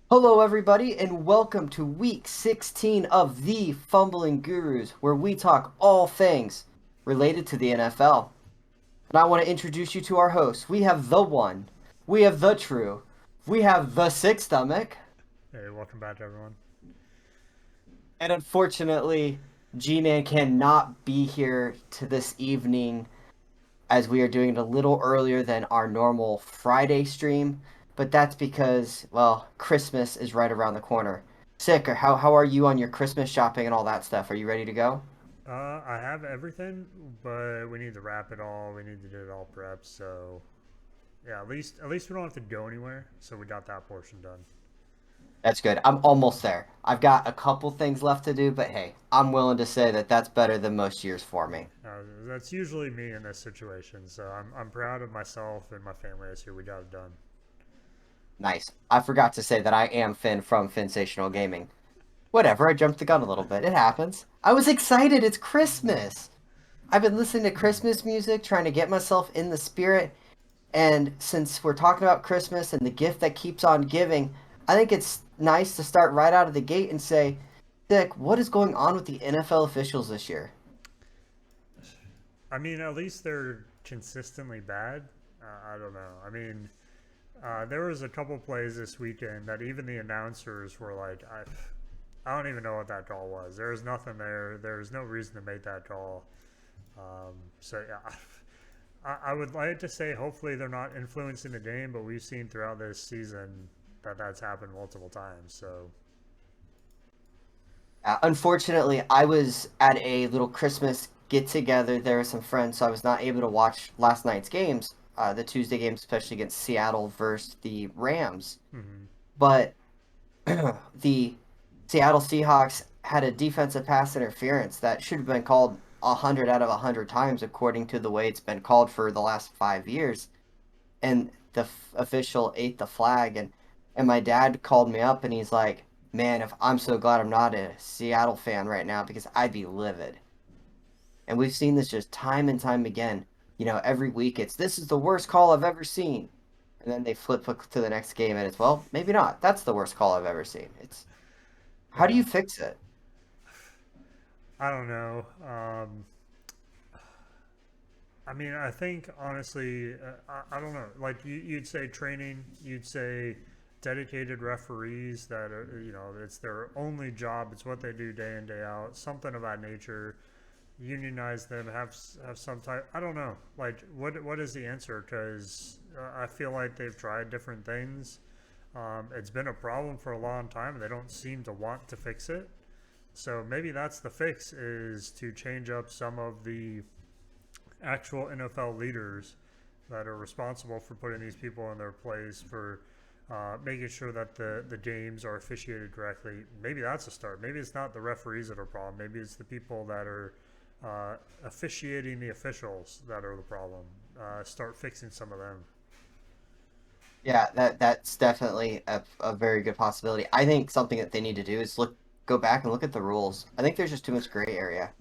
Hello, everybody, and welcome to week 16 of the Fumbling Gurus, where we talk all things related to the NFL. And I want to introduce you to our hosts. We have the one, we have the true, we have the sick stomach, Hey, welcome back, everyone. and unfortunately, G Man cannot be here to this evening as we are doing it a little earlier than our normal Friday stream, but that's because, well, Christmas is right around the corner. Sick, or how are you on your Christmas shopping and all that stuff? Are you ready to go? I have everything, but we need to wrap it all. We need to do it all prepped. So yeah, at least we don't have to go anywhere. So we got that portion done. That's good. I'm almost there. I've got a couple things left to do, but hey, I'm willing to say that that's better than most years for me. That's usually me in this situation. So I'm proud of myself and my family this year. We got it done. Nice. I forgot to say that I am Finn from Finsational Gaming. Whatever, I jumped the gun a little bit. It happens. I was excited. It's Christmas. I've been listening to Christmas music, trying to get myself in the spirit. And since we're talking about Christmas and the gift that keeps on giving, I think it's nice to start right out of the gate and say, Dick, what is going on with the NFL officials this year? I mean, at least they're consistently bad. I don't know. I mean, there was a couple plays this weekend that even the announcers were like, I don't even know what that call was. There was nothing there. There was no reason to make that call. So yeah, I would like to say hopefully they're not influencing the game, but we've seen throughout this season that that's happened multiple times. So Unfortunately, I was at a little Christmas get together there with some friends, so I was not able to watch last night's games, the Tuesday games, especially against Seattle versus the Rams. mm-hmm. But the Seattle Seahawks had a defensive pass interference that should have been called 100 out of 100 times, according to the way it's been called for the last 5 years. And the official ate the flag, and my dad called me up and he's like, "Man, if I'm so glad I'm not a Seattle fan right now because I'd be livid." And we've seen this just time and time again. Every week it's this is the worst call I've ever seen. And then they flip to the next game and it's, well, maybe not. That's the worst call I've ever seen. It's how do Yeah, you fix it? I don't know. I mean, I think honestly, I don't know. Like you'd say training, you'd say dedicated referees that are, it's their only job. It's what they do day in day out. Something of that nature. Unionize them. Have some type. I don't know. Like what is the answer? Because I feel like they've tried different things. It's been a problem for a long time, and they don't seem to want to fix it. So maybe that's the fix: is to change up some of the actual NFL leaders that are responsible for putting these people in their place for making sure that the games are officiated correctly. Maybe that's a start. Maybe it's not the referees that are a problem. Maybe it's the people that are officiating the officials that are the problem. Start fixing some of them. Yeah, that's definitely a very good possibility. I think something that they need to do is go back and look at the rules. I think there's just too much gray area.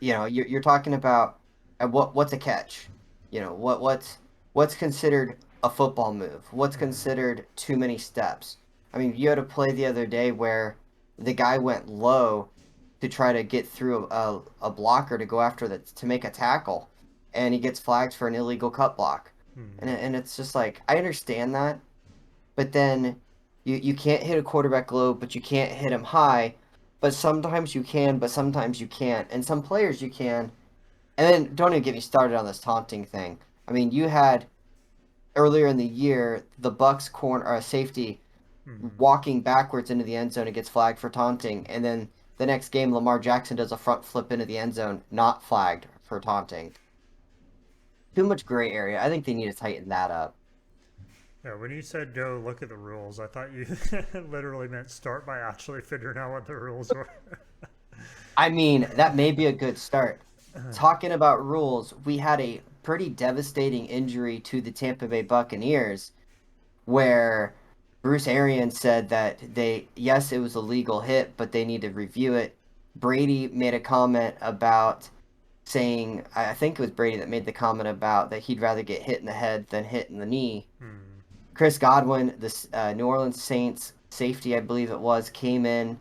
You're talking about what's a catch? What's considered a football move? What's Mm-hmm. considered too many steps? I mean, you had a play the other day where the guy went low to try to get through a blocker to go after to make a tackle, and he gets flagged for an illegal cut block. Mm-hmm. And it's just like I understand that, but then you can't hit a quarterback low, but you can't hit him high. But sometimes you can, but sometimes you can't. And some players you can. And then don't even get me started on this taunting thing. I mean, you had earlier in the year the Bucks corner or safety Mm-hmm. walking backwards into the end zone and gets flagged for taunting, and then the next game Lamar Jackson does a front flip into the end zone, not flagged for taunting. Too much gray area. I think they need to tighten that up. Yeah, when you said go look at the rules, I thought you literally meant start by actually figuring out what the rules were. I mean, that may be a good start. Talking about rules, we had a pretty devastating injury to the Tampa Bay Buccaneers where Bruce Arians said that yes, it was a legal hit, but they need to review it. Brady made a comment about saying, I think it was Brady that made the comment about that he'd rather get hit in the head than hit in the knee. Hmm. Chris Godwin, the New Orleans Saints safety, I believe it was, came in,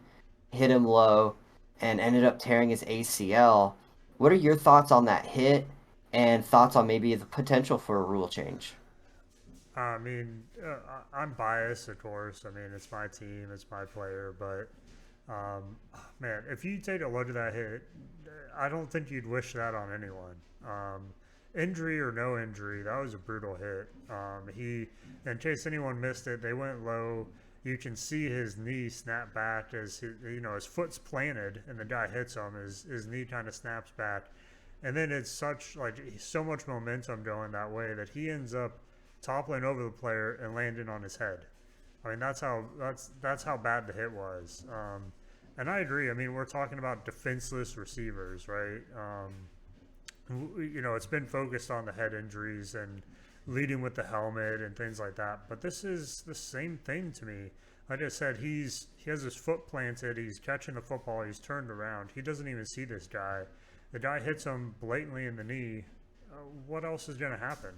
hit him low, and ended up tearing his ACL. What are your thoughts on that hit and thoughts on maybe the potential for a rule change? I mean, I'm biased, of course. I mean, it's my team, it's my player, but man, if you take a look at that hit, I don't think you'd wish that on anyone. Injury or no injury, that was a brutal hit. In case anyone missed it, they went low. You can see his knee snap back as his foot's planted and the guy hits him. His knee kind of snaps back, and then it's so much momentum going that way that he ends up toppling over the player and landing on his head. I mean, that's how bad the hit was. And I agree. I mean, we're talking about defenseless receivers, right? It's been focused on the head injuries and leading with the helmet and things like that. But this is the same thing to me. Like I said, he has his foot planted. He's catching the football. He's turned around. He doesn't even see this guy. The guy hits him blatantly in the knee. What else is going to happen?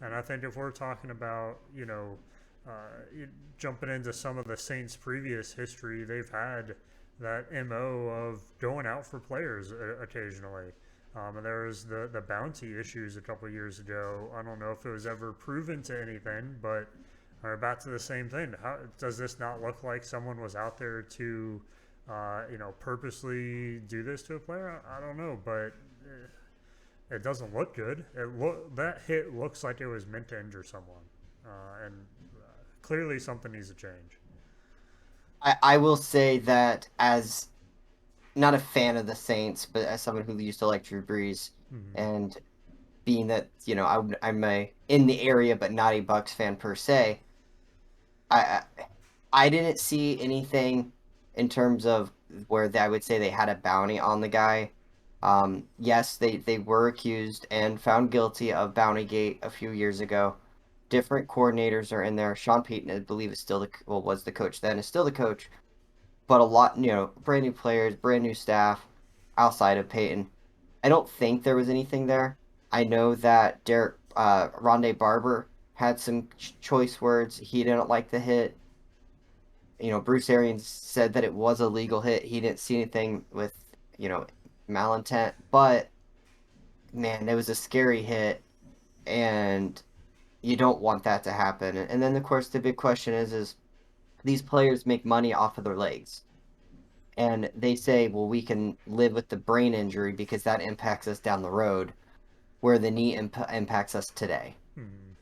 And I think if we're talking about, jumping into some of the Saints' previous history, they've had that MO of going out for players occasionally. And there was the bounty issues a couple of years ago. I don't know if it was ever proven to anything, but are back to the same thing. Does this not look like someone was out there to, purposely do this to a player? I don't know, but it doesn't look good. That hit looks like it was meant to injure someone, and clearly something needs to change. I will say that as not a fan of the Saints, but as someone who used to like Drew Brees, Mm-hmm. and being that I'm a in the area but not a Bucks fan per se, I I didn't see anything in terms of where I would say they had a bounty on the guy. Yes, they were accused and found guilty of Bountygate a few years ago. Different coordinators are in there. Sean Payton, I believe, is still was the coach then, is still the coach, but a lot, brand new players, brand new staff outside of Payton. I don't think there was anything there. I know that Rondé Barber had some choice words. He didn't like the hit. Bruce Arians said that it was a legal hit. He didn't see anything with, you know, malintent, but man, it was a scary hit, and you don't want that to happen. And then, of course, the big question is these players make money off of their legs. And they say, well, we can live with the brain injury because that impacts us down the road, where the knee impacts us today. Hmm.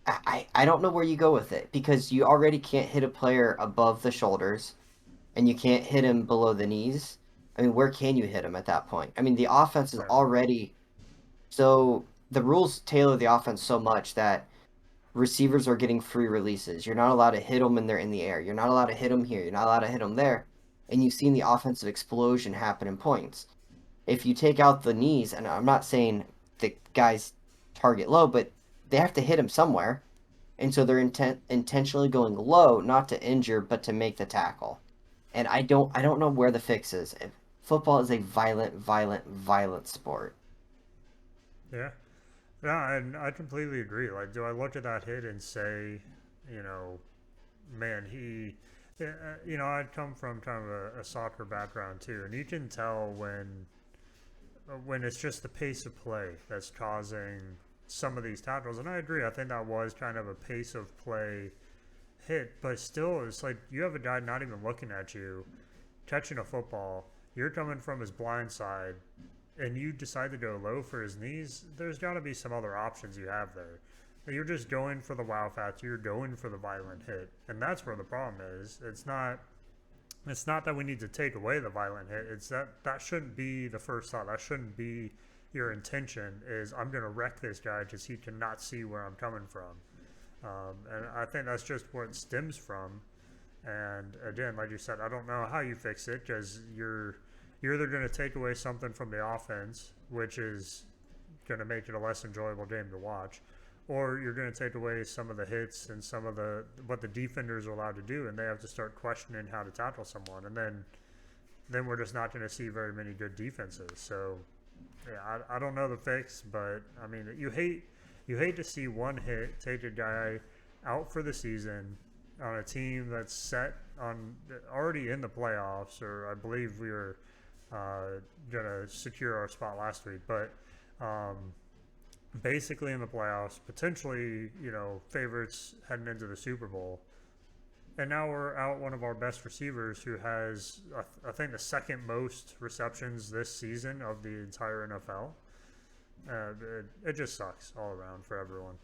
I don't know where you go with it because you already can't hit a player above the shoulders and you can't hit him below the knees. I mean, where can you hit him at that point? I mean, the offense is Right. already so the rules tailor the offense so much that receivers are getting free releases. You're not allowed to hit them when they're in the air. You're not allowed to hit them here. You're not allowed to hit them there. And you've seen the offensive explosion happen in points. If you take out the knees, and I'm not saying the guys target low, but they have to hit him somewhere. And so they're intentionally going low, not to injure, but to make the tackle. And I don't know where the fix is. Football is a violent, violent, violent sport. Yeah. Yeah, and I completely agree. Like, do I look at that hit and say, you know, man, I come from kind of a soccer background too, and you can tell when it's just the pace of play that's causing some of these tackles. And I agree. I think that was kind of a pace of play hit, but still, it's like you have a guy not even looking at you, catching a football. You're coming from his blind side, and you decide to go low for his knees. There's got to be some other options you have there. You're just going for the wow factor. You're going for the violent hit, and that's where the problem is. It's not. It's not that we need to take away the violent hit. It's that shouldn't be the first thought. That shouldn't be your intention. Is I'm going to wreck this guy because he cannot see where I'm coming from. And I think that's just where it stems from. And again, like you said, I don't know how you fix it because you're either going to take away something from the offense, which is going to make it a less enjoyable game to watch, or you're going to take away some of the hits and some of the what the defenders are allowed to do, and they have to start questioning how to tackle someone, and then we're just not going to see very many good defenses. So yeah, I don't know the fix, but I mean you hate to see one hit take a guy out for the season, on a team that's set on already in the playoffs, or I believe we were gonna secure our spot last week, but um, basically in the playoffs, potentially favorites heading into the Super Bowl. And now we're out one of our best receivers who has, I think, the second most receptions this season of the entire NFL. It just sucks all around for everyone.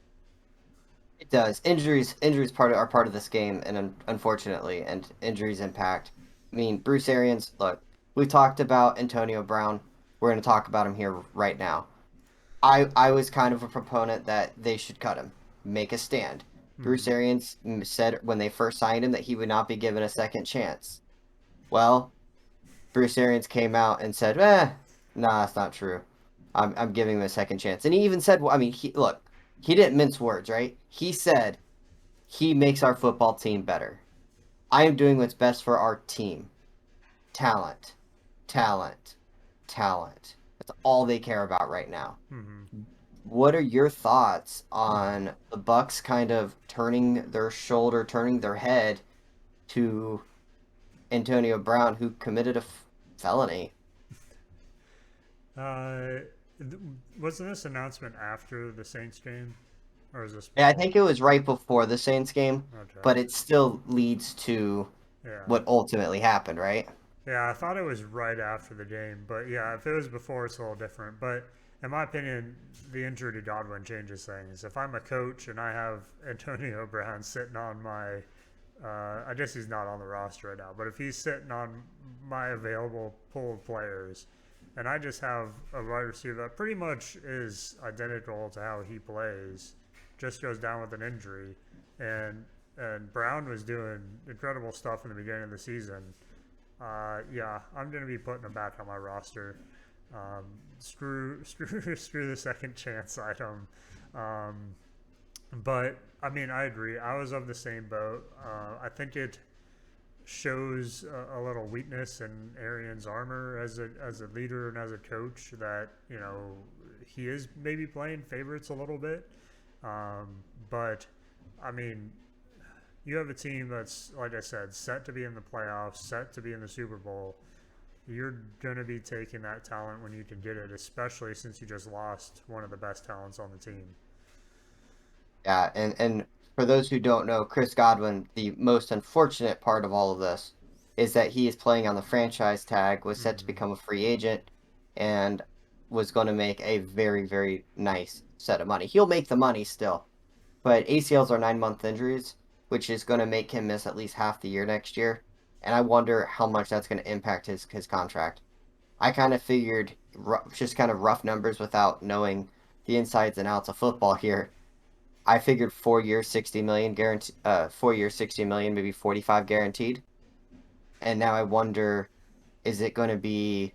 It does. Injuries are part of this game, and unfortunately, and injuries impact. I mean, Bruce Arians. Look, we talked about Antonio Brown. We're going to talk about him here right now. I was kind of a proponent that they should cut him, make a stand. Bruce Mm-hmm. Arians said when they first signed him that he would not be given a second chance. Well, Bruce Arians came out and said, nah, that's not true. I'm giving him a second chance. And he even said, well, I mean, look, he didn't mince words, right? He said he makes our football team better. I am doing what's best for our team. Talent, talent, talent. That's all they care about right now. Mm-hmm. What are your thoughts on the Bucks kind of turning their shoulder, turning their head to Antonio Brown, who committed a felony? Uh, wasn't this announcement after the Saints game, or is this Yeah, I before? think it was right before the Saints game, Okay. but it still leads to Yeah. what ultimately happened, right? Yeah, I thought it was right after the game, but yeah, if it was before, it's a little different. But in my opinion, the injury to Godwin changes things. If I'm a coach and I have Antonio Brown sitting on my, I guess he's not on the roster right now, but if he's sitting on my available pool of players, and I just have a wide receiver that pretty much is identical to how he plays, just goes down with an injury, and Brown was doing incredible stuff in the beginning of the season. Yeah, I'm gonna be putting him back on my roster. Screw the second chance item. Um, but I mean, I agree. I was of the same boat. I think it shows a little weakness in Arian's armor as a leader and as a coach that he is maybe playing favorites a little bit. But I mean, you have a team that's, like I said, set to be in the playoffs, set to be in the Super Bowl. You're going to be taking that talent when you can get it, especially since you just lost one of the best talents on the team. Yeah, and for those who don't know, Chris Godwin, the most unfortunate part of all of this is that he is playing on the franchise tag, was set to Mm-hmm. become a free agent, and was going to make a very, very nice set of money. He'll make the money still, but ACLs are 9-month injuries, which is going to make him miss at least half the year next year. And I wonder how much that's going to impact his contract. I kind of figured just kind of rough numbers without knowing the insides and outs of football here. I figured 4 years, 60 million guarantee, 4 years, 60 million, maybe 45 guaranteed. And now I wonder, is it going to be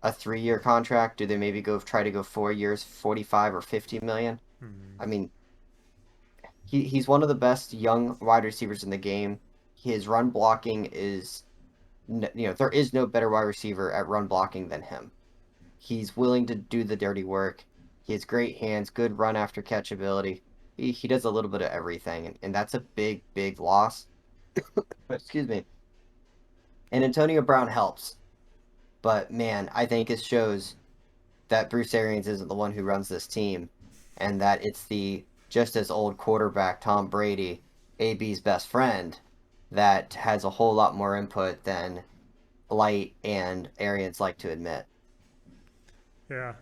a 3-year contract? Do they maybe try to go 4 years, 45 or 50 million? Mm-hmm. I mean, he's one of the best young wide receivers in the game. His run blocking is, there is no better wide receiver at run blocking than him. He's willing to do the dirty work. He has great hands, good run after catch ability. He does a little bit of everything, and that's a big, big loss. Excuse me. And Antonio Brown helps, but man, I think it shows that Bruce Arians isn't the one who runs this team, and that it's the just as old quarterback Tom Brady, AB's best friend, that has a whole lot more input than Light and Arians like to admit. Yeah,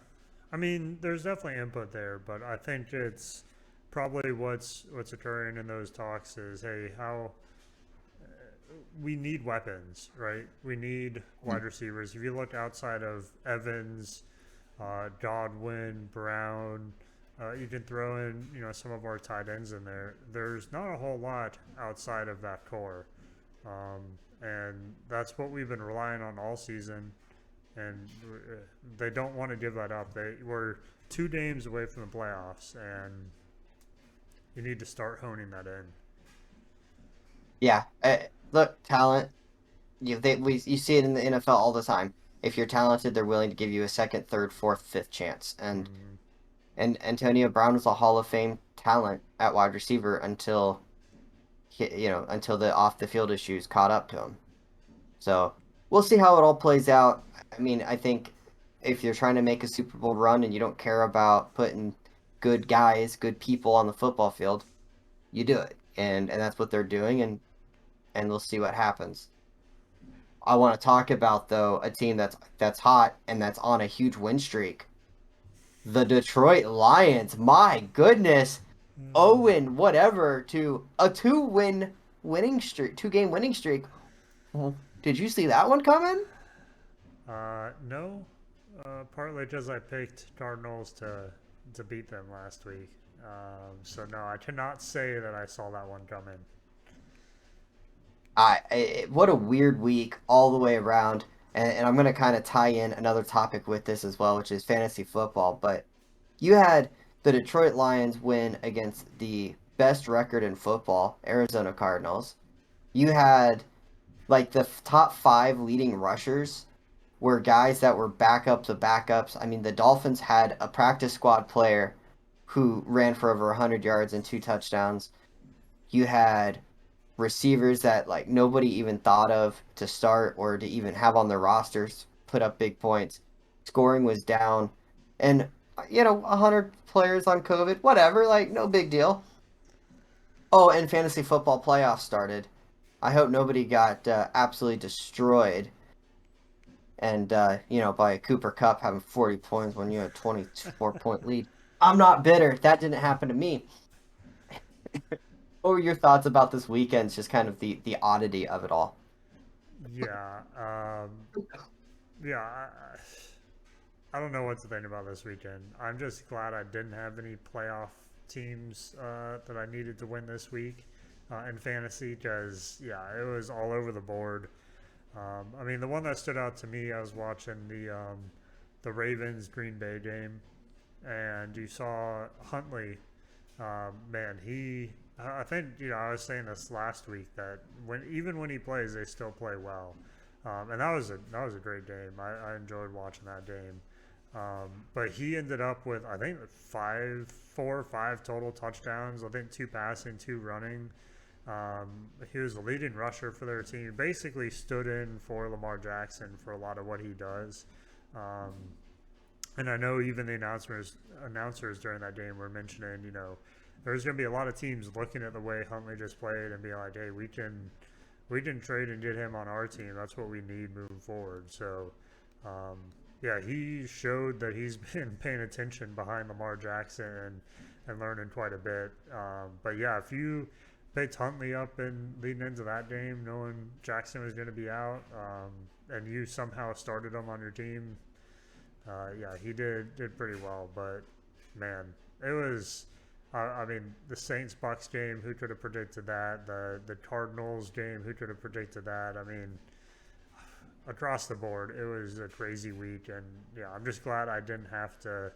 I mean, there's definitely input there, but I think it's probably what's occurring in those talks is, hey, how we need weapons, right? We need wide receivers. If you look outside of Evans, Godwin, Brown, you can throw in some of our tight ends in there. There's not a whole lot outside of that core, um, and that's what we've been relying on all season. And they don't want to give that up. They were 2 games away from the playoffs, and you need to start honing that in. Yeah, look, talent. You see it in the NFL all the time. If you're talented, they're willing to give you a second, third, fourth, fifth chance. Mm, And Antonio Brown was a Hall of Fame talent at wide receiver until until the off the field issues caught up to him. So we'll see how it all plays out. I mean, I think if you're trying to make a Super Bowl run and you don't care about putting good guys, good people on the football field, you do it, and that's what they're doing, and we'll see what happens. I want to talk about though a team that's hot and that's on a huge win streak. The Detroit Lions. My goodness, Owen, whatever, to a two-game winning streak. Did you see that one coming? No, partly because I picked Cardinals to beat them last week. So no, I cannot say that I saw that one come in. What a weird week all the way around. And I'm going to kind of tie in another topic with this as well, which is fantasy football. But you had the Detroit Lions win against the best record in football, Arizona Cardinals. You had like the top five leading rushers were guys that were backup to backups. I mean, the Dolphins had a practice squad player who ran for over 100 yards and two touchdowns. You had receivers that like nobody even thought of to start or to even have on their rosters put up big points. Scoring was down, and 100 players on COVID, whatever, like no big deal. Oh, and fantasy football playoffs started. I hope nobody got absolutely destroyed, and by Cooper Cup having 40 points when you had a 24-point lead. I'm not bitter. That didn't happen to me. What were your thoughts about this weekend? Just kind of the oddity of it all. Yeah, yeah. I don't know what to think about this weekend. I'm just glad I didn't have any playoff teams that I needed to win this week in fantasy because yeah, it was all over the board. I mean, the one that stood out to me, I was watching the Ravens Green Bay game, and you saw Huntley. Man, he. I think I was saying this last week that even when he plays, they still play well, and that was a great game. I enjoyed watching that game. But he ended up with I think four or five total touchdowns. I think two passing, two running. He was the leading rusher for their team. Basically, stood in for Lamar Jackson for a lot of what he does. Um, and I know even the announcers during that game were mentioning, there's going to be a lot of teams looking at the way Huntley just played and be like, hey, we can trade and get him on our team. That's what we need moving forward. So, yeah, he showed that he's been paying attention behind Lamar Jackson and learning quite a bit. But yeah, if you picked Huntley up and leading into that game, knowing Jackson was going to be out, and you somehow started him on your team, yeah, he did pretty well. But man, it was. I mean, the Saints Bucks game, who could have predicted that? The Cardinals game, who could have predicted that? I mean, across the board, it was a crazy week, and yeah, I'm just glad I didn't have to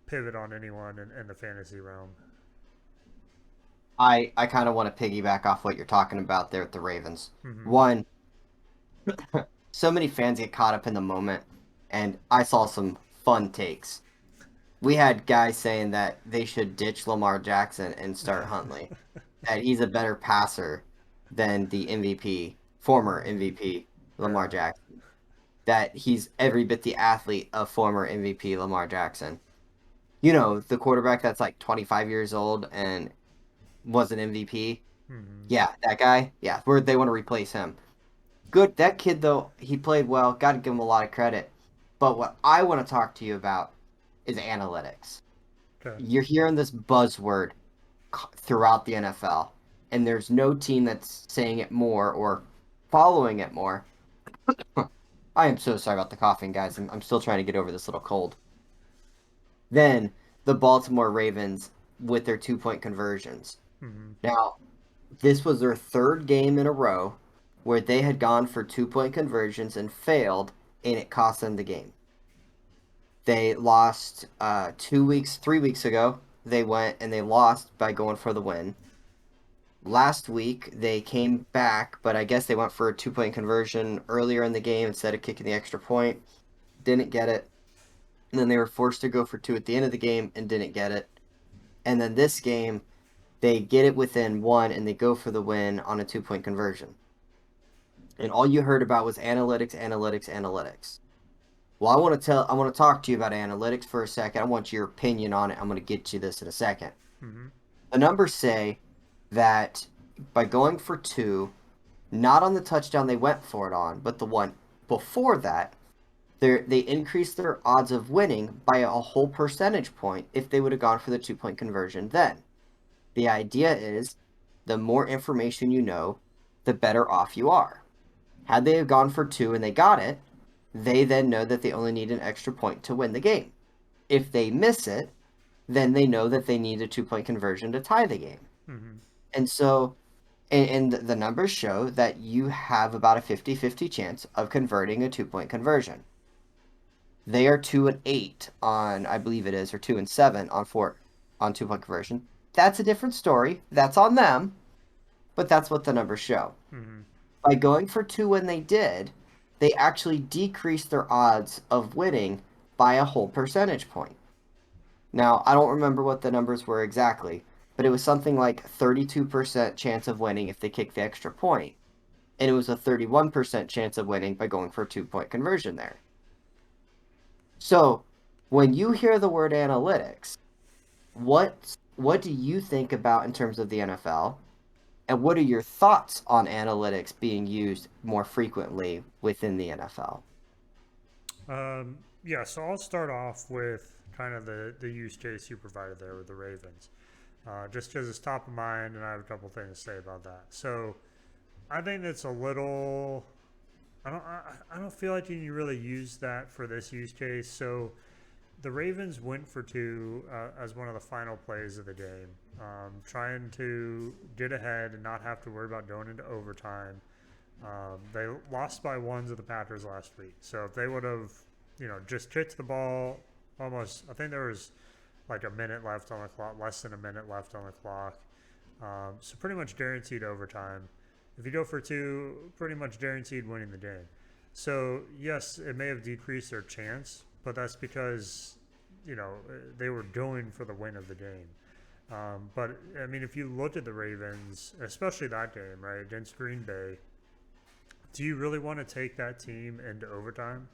pivot on anyone in the fantasy realm. I kind of want to piggyback off what you're talking about there with the Ravens. Mm-hmm. One, so many fans get caught up in the moment, and I saw some fun takes. We had guys saying that they should ditch Lamar Jackson and start Huntley, that he's a better passer than the MVP, former MVP Lamar Yeah. Jackson, that he's every bit the athlete of former MVP Lamar Jackson. The quarterback that's like 25 years old and was an MVP. Mm-hmm. Yeah, that guy. Yeah, they want to replace him. Good. That kid, though, he played well. Got to give him a lot of credit. But what I want to talk to you about is analytics. Okay. You're hearing this buzzword throughout the NFL, and there's no team that's saying it more or following it more. I am so sorry about the coughing, guys. I'm still trying to get over this little cold. Then the Baltimore Ravens with their 2-point conversions. Mm-hmm. Now, this was their third game in a row where they had gone for 2-point conversions and failed, and it cost them the game. They lost 3 weeks ago. They went and they lost by going for the win. Last week, they came back, but I guess they went for a 2-point conversion earlier in the game instead of kicking the extra point. Didn't get it. And then they were forced to go for two at the end of the game and didn't get it. And then this game, They get it within one, and they go for the win on a 2-point conversion. And all you heard about was analytics, analytics, analytics. Well, I want to talk to you about analytics for a second. I want your opinion on it. I'm going to get to this in a second. Mm-hmm. The numbers say that by going for two, not on the touchdown they went for it on, but the one before that, they increased their odds of winning by a whole percentage point if they would have gone for the 2-point conversion then. The idea is the more information you know, the better off you are. Had they have gone for two and they got it, they then know that they only need an extra point to win the game. If they miss it, then they know that they need a 2-point conversion to tie the game. Mm-hmm. And so, and the numbers show that you have about a 50-50 chance of converting a 2-point conversion. They are 2-8 on, I believe it is, or 2-7 on 2-point conversion. That's a different story. That's on them, but that's what the numbers show. Mm-hmm. By going for two when they did, they actually decreased their odds of winning by a whole percentage point. Now, I don't remember what the numbers were exactly, but it was something like 32% chance of winning if they kicked the extra point, and it was a 31% chance of winning by going for a 2-point conversion there. So, when you hear the word analytics, what do you think about in terms of the NFL? And what are your thoughts on analytics being used more frequently within the NFL? Yeah, so I'll start off with kind of the use case you provided there with the Ravens, just because it's top of mind, and I have a couple things to say about that. So I think it's a little. I don't feel like you can really use that for this use case. So the Ravens went for two as one of the final plays of the game, trying to get ahead and not have to worry about going into overtime. They lost by one to the Packers last week. So if they would have, just kicked the ball almost, I think there was like a minute left on the clock, less than a minute left on the clock. So pretty much guaranteed overtime. If you go for two, pretty much guaranteed winning the game. So yes, it may have decreased their chance, but that's because they were going for the win of the game. But I mean, if you look at the Ravens, especially that game, right, against Green Bay, do you really want to take that team into overtime?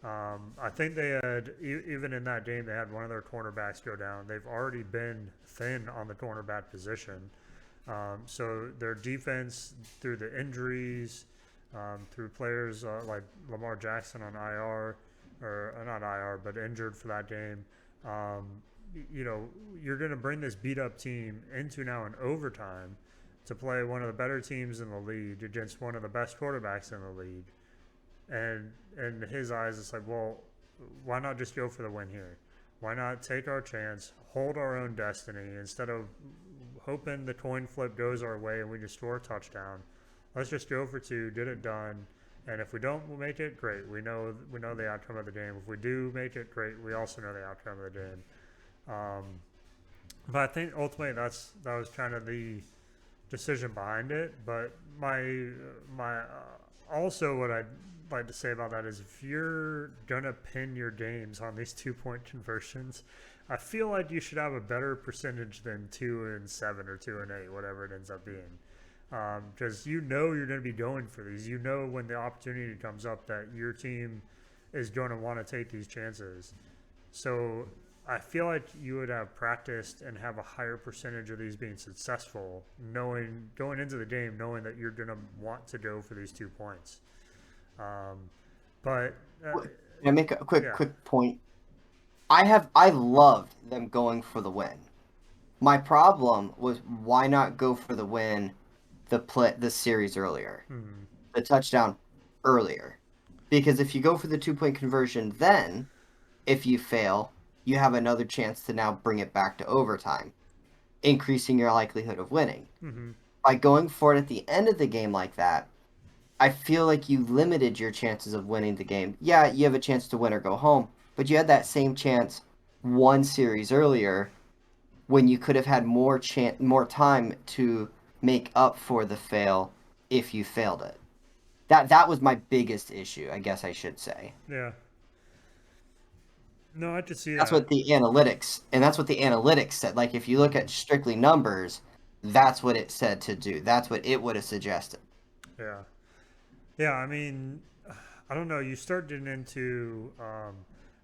I think they had, even in that game, they had one of their cornerbacks go down. They've already been thin on the cornerback position. So their defense, through the injuries, through players like Lamar Jackson on IR, or not IR, but injured for that game, you're going to bring this beat up team into now an overtime to play one of the better teams in the league against one of the best quarterbacks in the league. And in his eyes, it's like, well, why not just go for the win here? Why not take our chance, hold our own destiny instead of hoping the coin flip goes our way and we just score a touchdown? Let's just go for two, get it done. And if we don't make it, great. We know the outcome of the game. If we do make it, great. We also know the outcome of the game. But I think ultimately that was kind of the decision behind it. But my also what I'd like to say about that is if you're gonna pin your games on these 2-point conversions, I feel like you should have a better percentage than 2-7 or 2-8, whatever it ends up being. Because you're going to be going for these. When the opportunity comes up that your team is going to want to take these chances. So I feel like you would have practiced and have a higher percentage of these being successful, going into the game, knowing that you're going to want to go for these 2 points. But Can I make a quick yeah. quick point? I loved them going for the win. My problem was why not go for the win the series earlier, Mm-hmm. the touchdown earlier? Because if you go for the 2-point conversion, then if you fail, you have another chance to now bring it back to overtime, increasing your likelihood of winning. Mm-hmm. By going for it at the end of the game like that, I feel like you limited your chances of winning the game. Yeah, you have a chance to win or go home, but you had that same chance one series earlier when you could have had more time to make up for the fail if you failed it. That was my biggest issue, I guess I should say. Yeah. No, I could see That's that. what the analytics said. Like if you look at strictly numbers, that's what it said to do. That's what it would have suggested. Yeah. Yeah, I mean, I don't know. You start getting into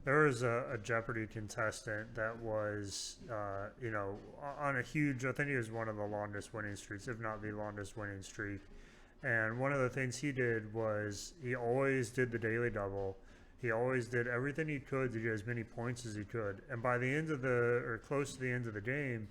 there was a Jeopardy contestant that was, on a huge. I think he was one of the longest winning streaks, if not the longest winning streak. And one of the things he did was he always did the daily double. He always did everything he could to get as many points as he could. And by the end of the, or close to the end of the game,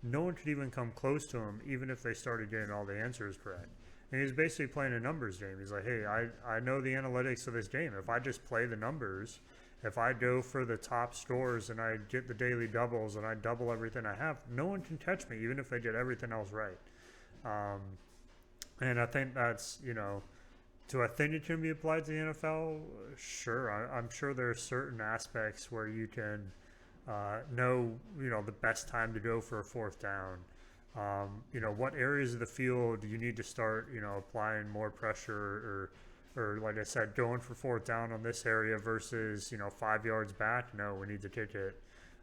no one could even come close to him, even if they started getting all the answers correct. And he's basically playing a numbers game. He's like, hey, I know the analytics of this game. If I just play the numbers, if I go for the top scores and I get the daily doubles and I double everything I have, no one can catch me, even if they did everything else right. Um, and I think that's, do I think it can be applied to the NFL? Sure. I'm sure there are certain aspects where you can know, the best time to go for a fourth down. What areas of the field you need to start, applying more pressure or like I said, going for fourth down on this area versus, 5 yards back. No, we need to kick it.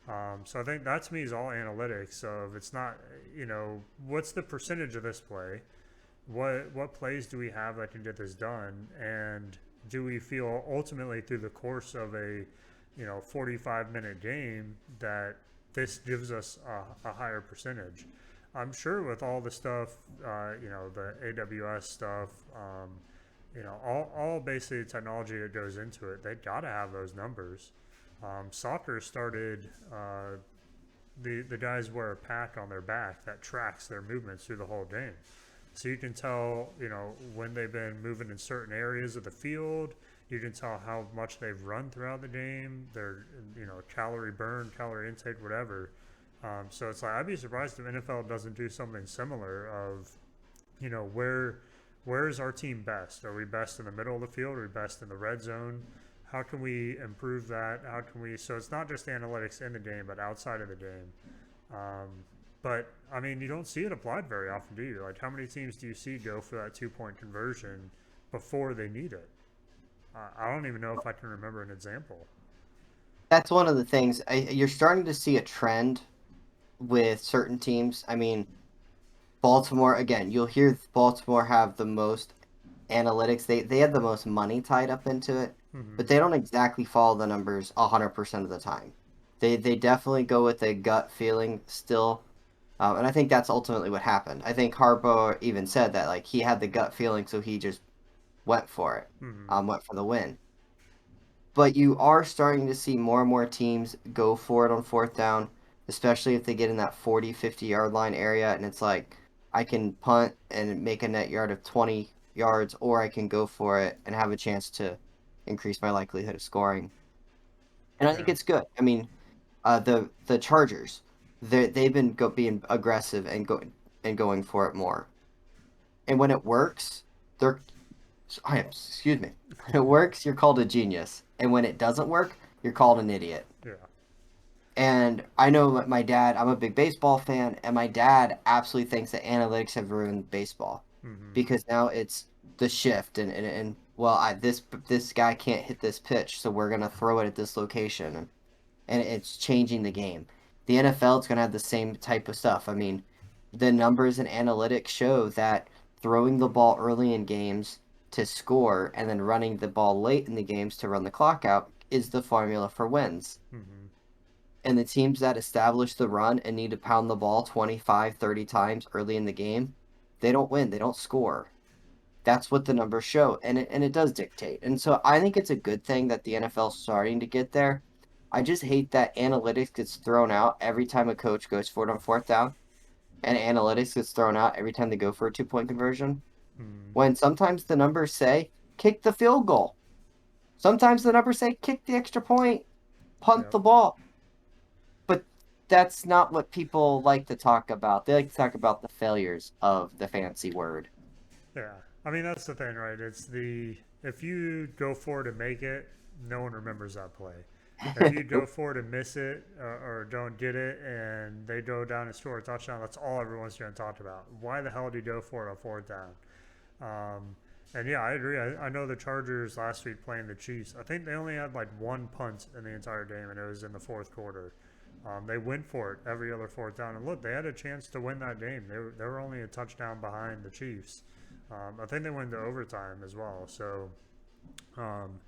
So I think that to me is all analytics of it's not, what's the percentage of this play? What plays do we have that can get this done? And do we feel ultimately through the course of a 45-minute game that this gives us a higher percentage? I'm sure with all the stuff, the AWS stuff, all basically the technology that goes into it, they got to have those numbers. Soccer started, the guys wear a pack on their back that tracks their movements through the whole game. So you can tell, when they've been moving in certain areas of the field. You can tell how much they've run throughout the game, their, calorie burn, calorie intake, whatever. So it's like I'd be surprised if NFL doesn't do something similar. Of, where's our team best? Are we best in the middle of the field? Are we best in the red zone? How can we improve that? How can we? So it's not just analytics in the game, but outside of the game. Um, but I mean, you don't see it applied very often, do you? Like, how many teams do you see go for that 2 point conversion before they need it? I don't even know if I can remember an example. That's one of the things. You're starting to see a trend with certain teams. I mean, Baltimore, again, you'll hear Baltimore have the most analytics. They have the most money tied up into it, Mm-hmm. but they don't exactly follow the numbers 100% of the time. They definitely go with a gut feeling still. And I think that's ultimately what happened. I think Harbaugh even said that like he had the gut feeling, so he just went for it, Mm-hmm. went for the win. But you are starting to see more and more teams go for it on fourth down, especially if they get in that 40, 50-yard line area and it's like I can punt and make a net yard of 20 yards, or I can go for it and have a chance to increase my likelihood of scoring. And I think Yeah. it's good. I mean, the Chargers, they've been being aggressive and going for it more. And when it works, they're excuse me. When it works, you're called a genius, and when it doesn't work, you're called an idiot. Yeah. And I know that my dad, I'm a big baseball fan, and my dad absolutely thinks that analytics have ruined baseball Mm-hmm. because now it's the shift and well, this guy can't hit this pitch, so we're gonna throw it at this location, and it's changing the game. The NFL is gonna have the same type of stuff. I mean, the numbers and analytics show that throwing the ball early in games to score and then running the ball late in the games to run the clock out is the formula for wins. Mm-hmm. And the teams that establish the run and need to pound the ball 25, 30 times early in the game, they don't win, they don't score. That's what the numbers show, and it does dictate. And so I think it's a good thing that the NFL's starting to get there. I just hate that analytics gets thrown out every time a coach goes for it on fourth down, and analytics gets thrown out every time they go for a 2 point conversion. Mm-hmm. When sometimes the numbers say kick the field goal, sometimes the numbers say kick the extra point, punt Yep. the ball. But that's not what people like to talk about. They like to talk about the failures of the fancy word. Yeah. I mean, that's the thing, right? It's the if you go for it and make it, no one remembers that play. If you go Nope. for it and miss it or don't get it and they go down and score a touchdown, that's all everyone's going to talk about. Why the hell did you go for it on fourth down? Um, and yeah, I agree. I know the Chargers last week playing the Chiefs. I think they only had like one punt in the entire game, and it was in the fourth quarter. They went for it every other fourth down, and look, they had a chance to win that game. They were only a touchdown behind the Chiefs. I think they went to overtime as well. So, um,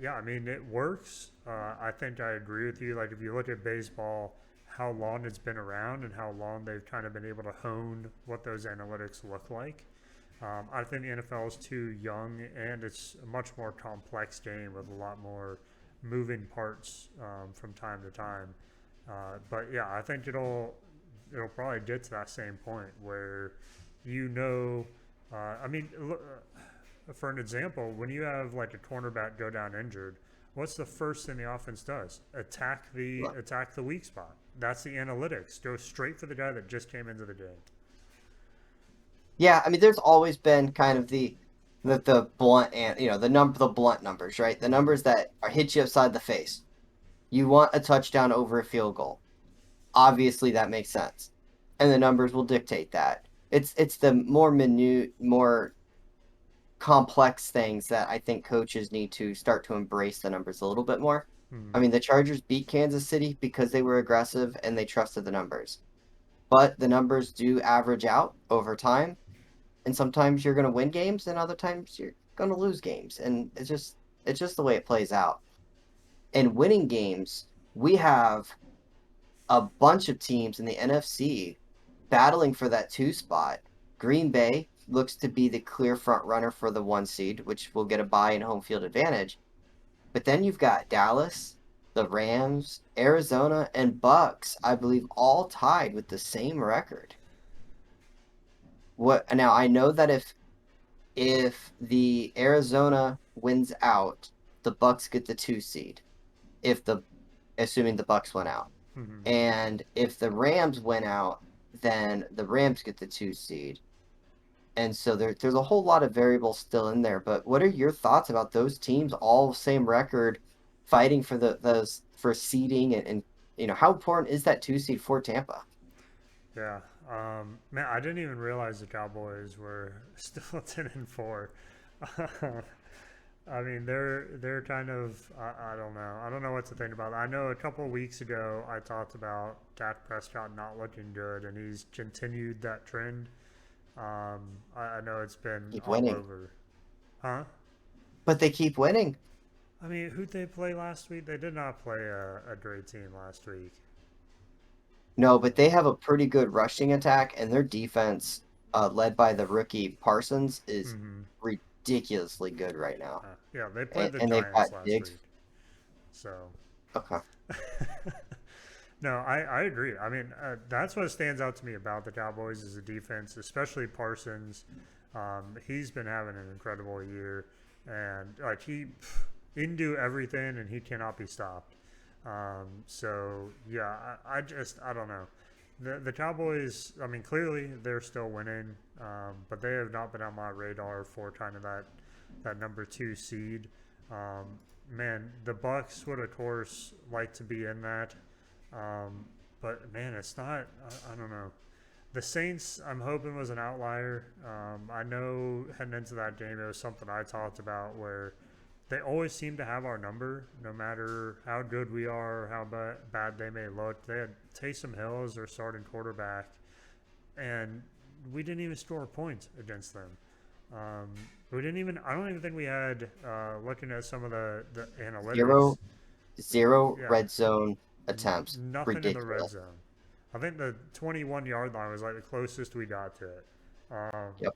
yeah, I mean, it works. I think I agree with you. Like, if you look at baseball, how long it's been around and how long they've kind of been able to hone what those analytics look like. I think the NFL is too young, and it's a much more complex game with a lot more moving parts from time to time. But yeah, I think it'll probably get to that same point where you know, I mean, look, for an example, when you have like a cornerback go down injured, what's the first thing the offense does? Attack the weak spot. That's the analytics. Go straight for the guy that just came into the game. Yeah, I mean, there's always been kind of the blunt and the blunt numbers, right? The Mm-hmm. numbers that are hit you upside the face. You want a touchdown over a field goal. Obviously, that makes sense, and the numbers will dictate that. It's the more minute, more complex things that I think coaches need to start to embrace the numbers a little bit more. I Mm-hmm. mean, the Chargers beat Kansas City because they were aggressive and they trusted the numbers. But the numbers do average out over time, and sometimes you're going to win games and other times you're going to lose games, and it's just the way it plays out. In winning games, we have a bunch of teams in the NFC battling for that 2 spot. Green Bay looks to be the clear front runner for the 1 seed, which will get a bye and home field advantage. But then you've got Dallas, the Rams, Arizona, and Bucks, I believe, all tied with the same record. What now? I know that if the Arizona wins out, the Bucks get the 2 seed. If the Assuming the Bucks went out. Mm-hmm. And if the Rams win out, then the Rams get the 2 seed. And so there's a whole lot of variables still in there. But what are your thoughts about those teams, all same record, fighting for those for seeding and how important is that 2 seed for Tampa? Yeah. Man, I didn't even realize the Cowboys were still 10-4. I mean, they're kind of I don't know. I don't know what to think about it. I know a couple of weeks ago I talked about Dak Prescott not looking good, and he's continued that trend. I know it's been Keep all winning. over. Huh? But they keep winning. I mean, who'd they play last week? They did not play a great team last week. No, but they have a pretty good rushing attack, and their defense, led by the rookie Parsons, is Mm-hmm. ridiculously good right now. Yeah, they played And, the and they've Giants got last Diggs. week. So, Okay. no, I agree. I mean, that's what stands out to me about the Cowboys is the defense, especially Parsons. He's been having an incredible year, and like he can do everything, and he cannot be stopped. So yeah, I don't know. The Cowboys. I mean, clearly they're still winning, but they have not been on my radar for kind of that number 2 seed. Um, Man, the Bucks would of course like to be in that, um, but man, it's not. I don't know. The Saints, I'm hoping, was an outlier. I know heading into that game, it was something I talked about where they always seem to have our number, no matter how good we are or how bad they may look. They had Taysom Hill as their starting quarterback, and we didn't even score points against them. Um, we didn't even. I don't even think we had. Looking at some of the analytics, Zero, zero yeah, red zone attempts. nothing in the red Ridiculous. zone. I think the 21-yard line was like the closest we got to it. Um, Yep.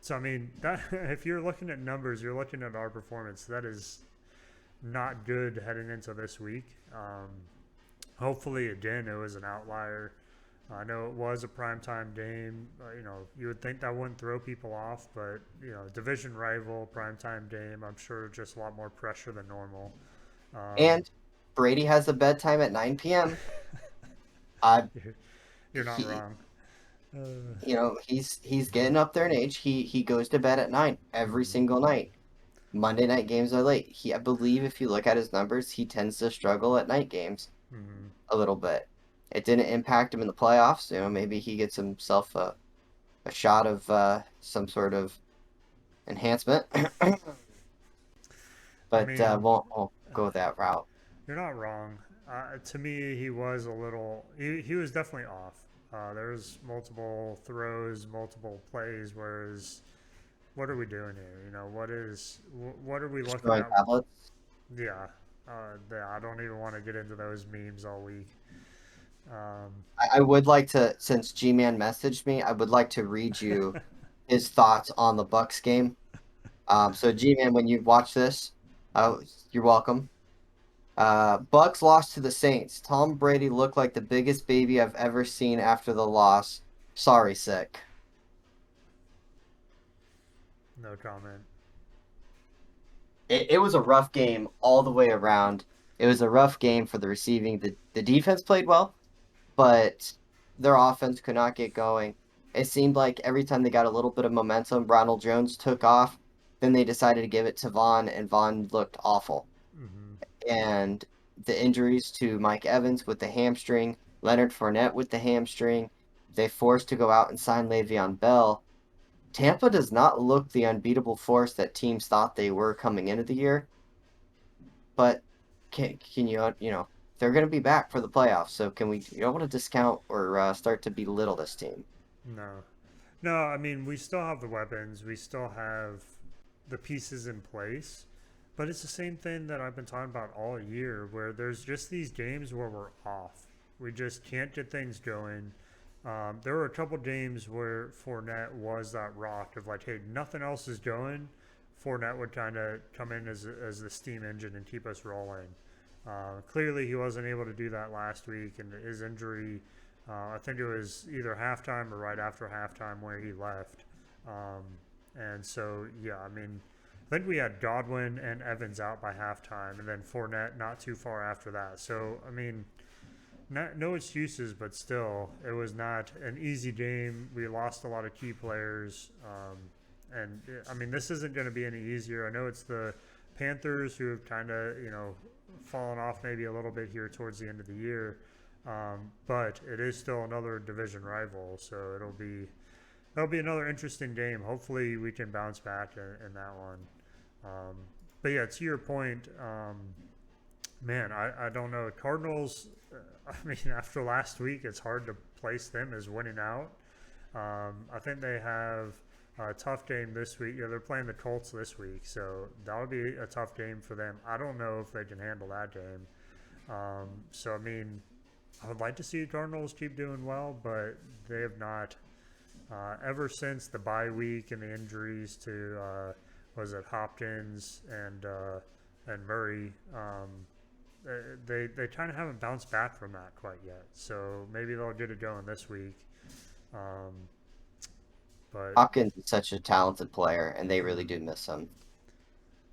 so I mean, that if you're looking at numbers, you're looking at our performance. That is not good heading into this week. Hopefully, again, it was an outlier. I know it was a primetime game. You would think that wouldn't throw people off, but division rival, primetime game. I'm sure just a lot more pressure than normal. Um, And Brady has a bedtime at 9 p.m. Uh, you're not he, wrong. Uh, he's getting up there in age. He goes to bed at 9 every mm, single night. Monday night games are late. I believe if you look at his numbers, he tends to struggle at night games mm. a little bit. It didn't impact him in the playoffs. Maybe he gets himself a shot of some sort of enhancement, I but mean, won't go that route. you're not wrong. To me, he was a little. He was definitely off. There was multiple throws, multiple plays. Whereas, what are we doing here? You know, what are we Just looking throwing at? tablets. Yeah, I don't even want to get into those memes all week. Um, I would like to, since G-Man messaged me, I would like to read you his thoughts on the Bucks game. So G-Man, when you watch this, uh, you're welcome. Bucks lost to the Saints. Tom Brady looked like the biggest baby I've ever seen after the loss. Sorry, sick. no comment. It was a rough game all the way around. It was a rough game for the receiving. The defense played well, but their offense could not get going. It seemed like every time they got a little bit of momentum, Ronald Jones took off. Then they decided to give it to Vaughn, and Vaughn looked awful. Hmm. And the injuries to Mike Evans with the hamstring, Leonard Fournette with the hamstring, they forced to go out and sign Le'Veon Bell. Tampa does not look the unbeatable force that teams thought they were coming into the year, but can you they're going to be back for the playoffs, so can we you don't want to discount or start to belittle this team. No, no. I mean, we still have the weapons. We still have the pieces in place. But it's the same thing that I've been talking about all year, where there's just these games where we're off. We just can't get things going. There were a couple games where Fournette was that rock of like, hey, nothing else is going. Fournette would kind of come in as the steam engine and keep us rolling. Clearly, he wasn't able to do that last week, and his injury, I think it was either halftime or right after halftime where he left. Um, and so, yeah, I mean, I think we had Godwin and Evans out by halftime, and then Fournette not too far after that. So, I mean, no excuses, but still, it was not an easy game. We lost a lot of key players. And, I mean, this isn't going to be any easier. I know it's the Panthers who have kind of, fallen off maybe a little bit here towards the end of the year. But it is still another division rival, so it'll be another interesting game. Hopefully, we can bounce back in that one. Um, but yeah, to your point, man, I don't know. Cardinals, I mean, after last week, it's hard to place them as winning out. I think they have a tough game this week. Yeah, they're playing the Colts this week, so that'll be a tough game for them. I don't know if they can handle that game. So, I mean, I would like to see the Cardinals keep doing well, but they have not. Ever since the bye week and the injuries to was it Hopkins and Murray, they kind of haven't bounced back from that quite yet. So maybe they'll get it going this week. Um, but Hopkins is such a talented player, and they really mm, do miss him.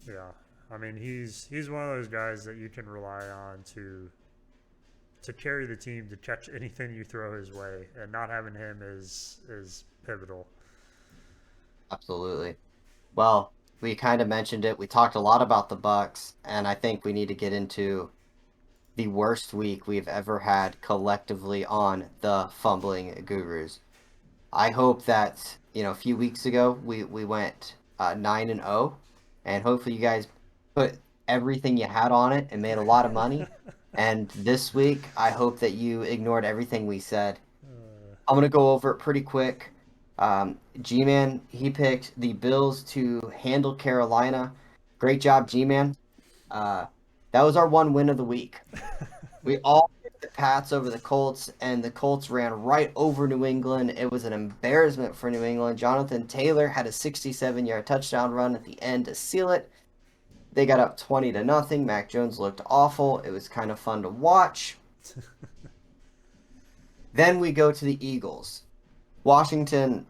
yeah, I mean he's one of those guys that you can rely on to carry the team to catch anything you throw his way, and not having him is pivotal. Absolutely. Well, we kind of mentioned it. We talked a lot about the Bucks, and I think we need to get into the worst week we've ever had collectively on the Fumbling Gurus. I hope that, a few weeks ago we went 9-0, and hopefully you guys put everything you had on it and made a lot of money. And this week, I hope that you ignored everything we said. Uh, I'm gonna go over it pretty quick. G-Man, he picked the Bills to handle Carolina. Great job, G-Man. Uh, that was our one win of the week. We all picked the Pats over the Colts, and the Colts ran right over New England. It was an embarrassment for New England. Jonathan Taylor had a 67-yard touchdown run at the end to seal it. They got up 20 to nothing. Mac Jones looked awful. It was kind of fun to watch. Then we go to the Eagles. Washington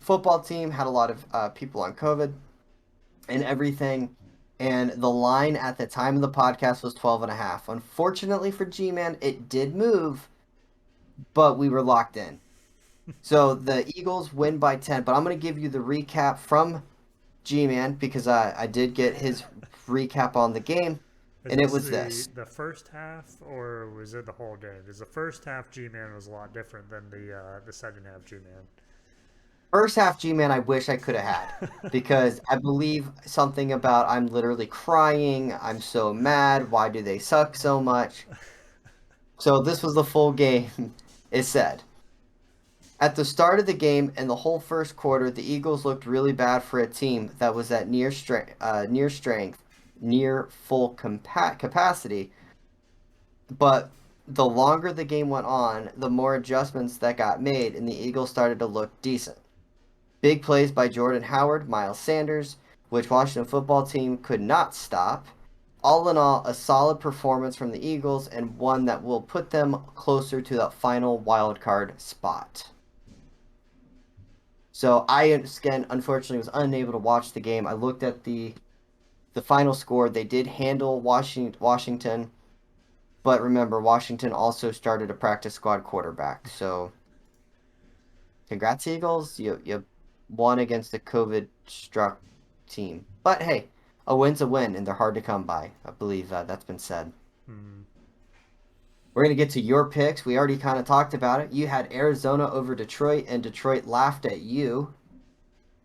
football team had a lot of people on COVID and everything. And the line at the time of the podcast was 12 and a half. Unfortunately for G-Man, it did move, but we were locked in. So the Eagles win by 10, but I'm going to give you the recap from G-Man because I did get his recap on the game, is and it this was this. the first half, or was it the whole game? Because the first half G Man was a lot different than the second half G Man. First half G-Man, I wish I could have had because I believe something about I'm literally crying. I'm so mad. Why do they suck so much? So this was the full game. It said, at the start of the game and the whole first quarter, the Eagles looked really bad for a team that was at near strength, near full capacity. But the longer the game went on, the more adjustments that got made, and the Eagles started to look decent. Big plays by Jordan Howard, Miles Sanders, which Washington football team could not stop. All in all, a solid performance from the Eagles and one that will put them closer to that final wild card spot. So I again, unfortunately, was unable to watch the game. I looked at the final score. They did handle Washington, but remember, Washington also started a practice squad quarterback. So congrats, Eagles. You won against a COVID struck team. But hey, a win's a win, and they're hard to come by. I believe that's been said. Hmm. We're going to get to your picks. We already kind of talked about it. You had Arizona over Detroit, and Detroit laughed at you,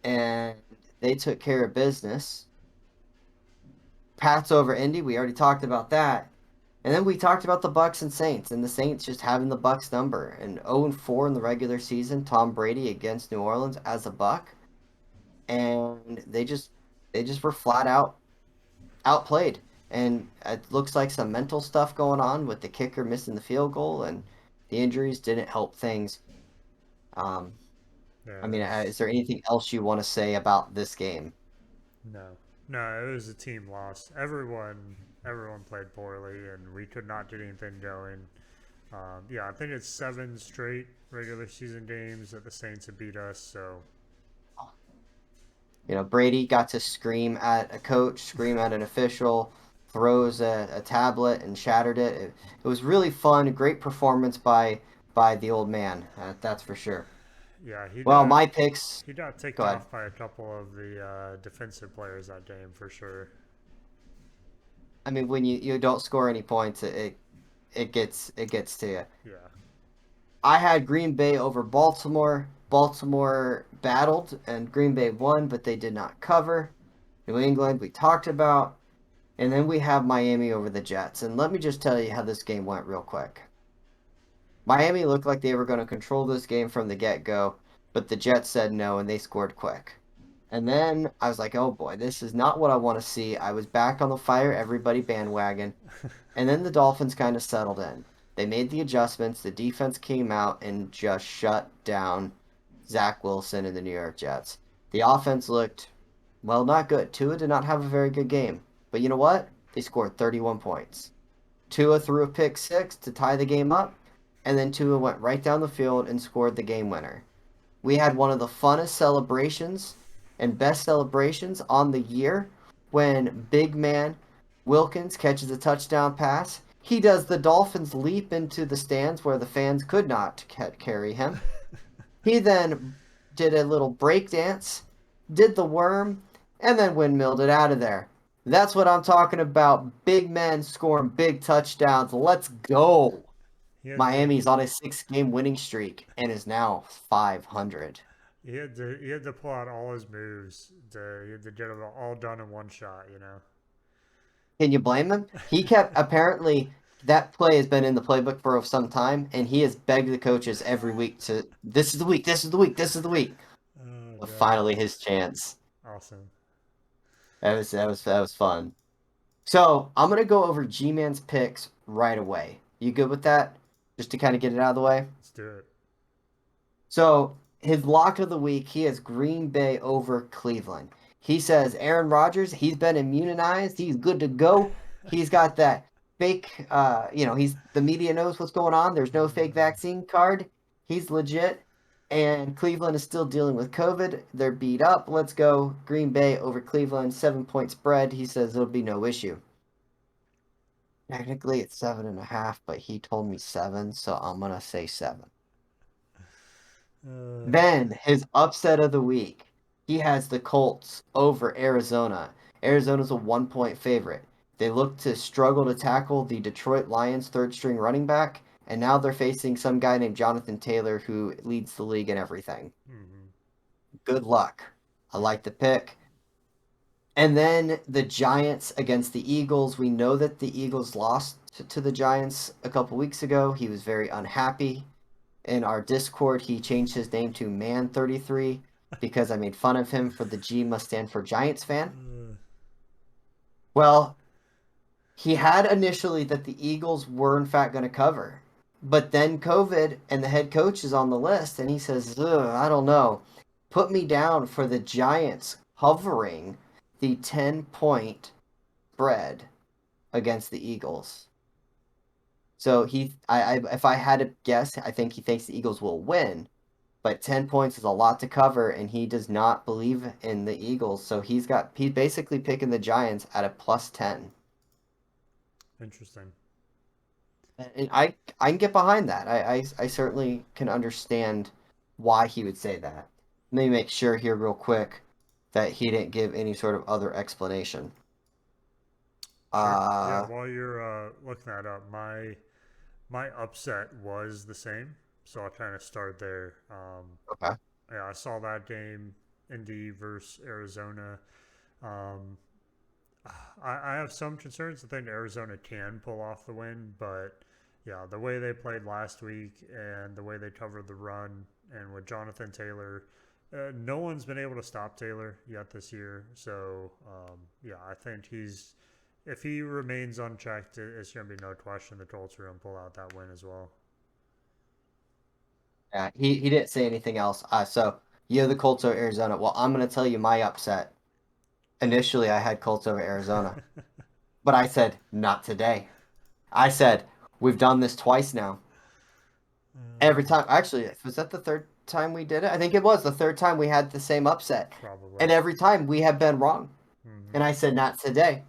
and they took care of business. Pats over Indy, we already talked about that. And then we talked about the Bucks and Saints, and the Saints just having the Bucks number. And 0-4 in the regular season, Tom Brady against New Orleans as a Buck. And they just were flat out outplayed. And it looks like some mental stuff going on with the kicker missing the field goal, and the injuries didn't help things. Um, Yeah, I it mean, is was there anything else you want to say about this game? no, no. It was a team loss. Everyone played poorly, and we could not get anything going. Yeah, I think it's 7 straight regular season games that the Saints have beat us. So Brady got to scream at a coach, scream at an official, throws a tablet and shattered it. It was really fun. Great performance by the old man. That's for sure. yeah, Well, my picks. he got ticked Go ahead. off by a couple of the defensive players that game for sure. I mean, when you don't score any points, it gets to you. Yeah, I had Green Bay over Baltimore. Baltimore battled and Green Bay won, but they did not cover. New England, we talked about. And then we have Miami over the Jets. And let me just tell you how this game went real quick. Miami looked like they were going to control this game from the get go, but the Jets said no and they scored quick. And then I was like, oh boy, this is not what I want to see. I was back on the fire everybody bandwagon. And then the Dolphins kind of settled in. They made the adjustments. The defense came out and just shut down Zach Wilson and the New York Jets. The offense looked, well, not good. Tua did not have a very good game. But you know what? They scored 31 points. Tua threw a pick six to tie the game up, and then Tua went right down the field and scored the game winner. We had one of the funnest celebrations and best celebrations on the year when big man Wilkins catches a touchdown pass. He does the Dolphins leap into the stands where the fans could not carry him. He then did a little break dance, did the worm, and then windmilled it out of there. That's what I'm talking about. Big men scoring big touchdowns. Let's go. he had to Miami's on a 6 game winning streak and is now 500. he had to pull out all his moves. He had to get them all done in one shot. You know. Can you blame him? He kept, apparently, that play has been in the playbook for some time, and he has begged the coaches every week to, this is the week, this is the week, this is the week. Oh But god, finally, his chance. awesome. That was fun. So I'm gonna go over G-Man's picks right away. You good with that? Just to kind of get it out of the way. Let's do it. So his lock of the week, he has Green Bay over Cleveland. He says Aaron Rodgers, he's been immunized, he's good to go. He's got that fake, he's the media knows what's going on. There's no fake vaccine card. He's legit. And Cleveland is still dealing with COVID. They're beat up. Let's go Green Bay over Cleveland, 7 point spread. He says it'll be no issue. Technically, it's 7.5, but he told me 7, so I'm gonna say 7. Uh, Then his upset of the week, he has the Colts over Arizona. Arizona's a 1 point favorite. They look to struggle to tackle the Detroit Lions third string running back, and now they're facing some guy named Jonathan Taylor who leads the league in everything. mhm. Good luck. I like the pick. And then the Giants against the Eagles. We know that the Eagles lost to the Giants a couple weeks ago. He was very unhappy. In our Discord, he changed his name to Man33 because I made fun of him for the G must stand for Giants fan. Well, he had initially that the Eagles were in fact going to cover. But then COVID and the head coach is on the list and he says, I don't know. Put me down for the Giants hovering the 10-point spread against the Eagles. So if I had to guess, I think he thinks the Eagles will win, but 10 points is a lot to cover, and he does not believe in the Eagles. So he's basically picking the Giants at a plus 10. Interesting. And I can get behind that. I certainly can understand why he would say that. Let me make sure here real quick that he didn't give any sort of other explanation. Sure. Yeah. Uh, While you're looking that up, my upset was the same, so I'll kind of start there. okay. Yeah, I saw that game, Indy versus Arizona. Um, I have some concerns. I think Arizona can pull off the win, but yeah, the way they played last week and the way they covered the run, and with Jonathan Taylor, no one's been able to stop Taylor yet this year. So yeah, I think if he remains unchecked, it's going to be no question the Colts are going to pull out that win as well. Yeah, he didn't say anything else. So you have the Colts over Arizona. Well, I'm going to tell you my upset. Initially, I had Colts over Arizona, but I said not today. I said we've done this twice now. Every Uh, time, actually, was that the third time we did it? I think it was the third time we had the same upset, Probably. and every time we have been wrong. Hmm. And I said not today.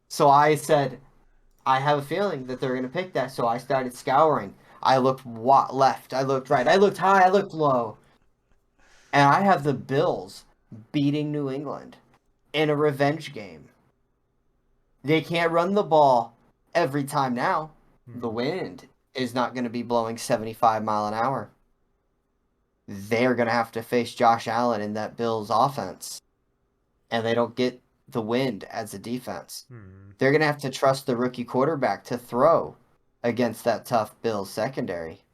So I said I have a feeling that they're going to pick that. So I started scouring. I looked left. I looked right. I looked high. I looked low. And I have the Bills beating New England in a revenge game. They can't run the ball every time now. The Hmm. wind is not going to be blowing 75 mile an hour. They're going to have to face Josh Allen in that Bills offense, and they don't get the wind as a defense. Hmm. They're going to have to trust the rookie quarterback to throw against that tough Bills secondary.